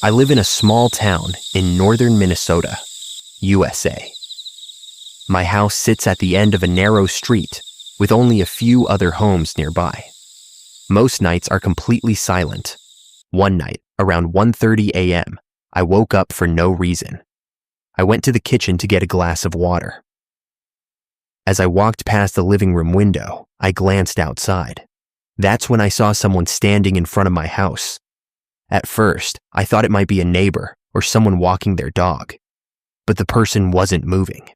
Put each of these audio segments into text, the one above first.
I live in a small town in northern Minnesota, USA. My house sits at the end of a narrow street with only a few other homes nearby. Most nights are completely silent. One night, around 1:30 a.m., I woke up for no reason. I went to the kitchen to get a glass of water. As I walked past the living room window, I glanced outside. That's when I saw someone standing in front of my house. At first, I thought it might be a neighbor or someone walking their dog. But the person wasn't moving.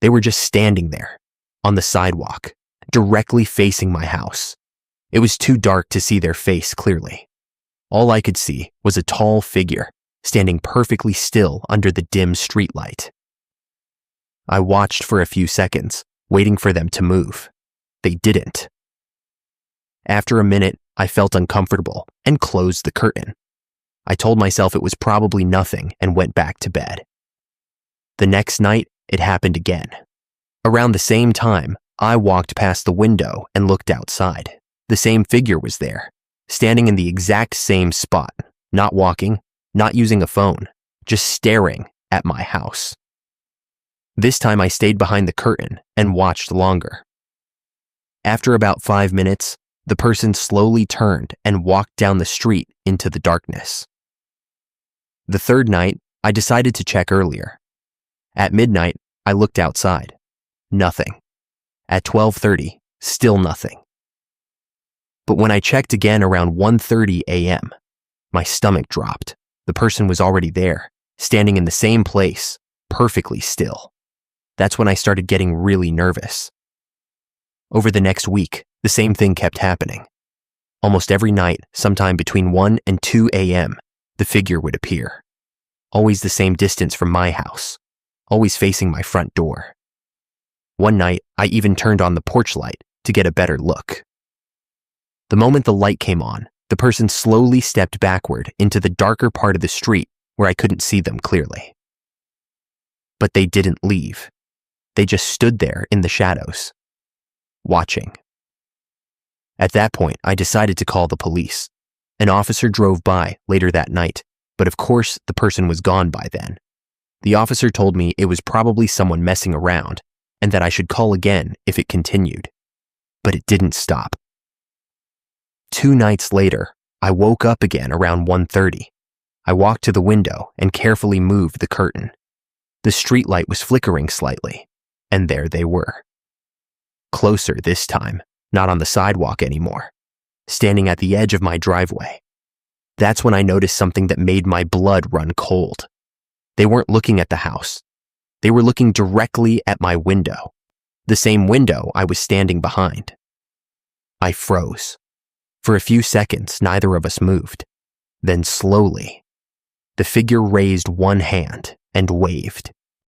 They were just standing there, on the sidewalk, directly facing my house. It was too dark to see their face clearly. All I could see was a tall figure standing perfectly still under the dim streetlight. I watched for a few seconds, waiting for them to move. They didn't. After a minute, I felt uncomfortable and closed the curtain. I told myself it was probably nothing and went back to bed. The next night, it happened again. Around the same time, I walked past the window and looked outside. The same figure was there, standing in the exact same spot, not walking, not using a phone, just staring at my house. This time I stayed behind the curtain and watched longer. After about 5 minutes, the person slowly turned and walked down the street into the darkness. The third night, I decided to check earlier. At midnight, I looked outside. Nothing. At 12:30, still nothing. But when I checked again around 1:30 a.m., my stomach dropped. The person was already there, standing in the same place, perfectly still. That's when I started getting really nervous. Over the next week, the same thing kept happening. Almost every night, sometime between 1 and 2 a.m., the figure would appear. Always the same distance from my house, always facing my front door. One night, I even turned on the porch light to get a better look. The moment the light came on, the person slowly stepped backward into the darker part of the street where I couldn't see them clearly. But they didn't leave. They just stood there in the shadows, watching. At that point, I decided to call the police. An officer drove by later that night, but of course the person was gone by then. The officer told me it was probably someone messing around and that I should call again if it continued. But it didn't stop. 2 nights later, I woke up again around 1:30. I walked to the window and carefully moved the curtain. The streetlight was flickering slightly, and there they were. Closer this time, not on the sidewalk anymore, standing at the edge of my driveway. That's when I noticed something that made my blood run cold. They weren't looking at the house. They were looking directly at my window, the same window I was standing behind. I froze. For a few seconds, neither of us moved. Then slowly, the figure raised one hand and waved.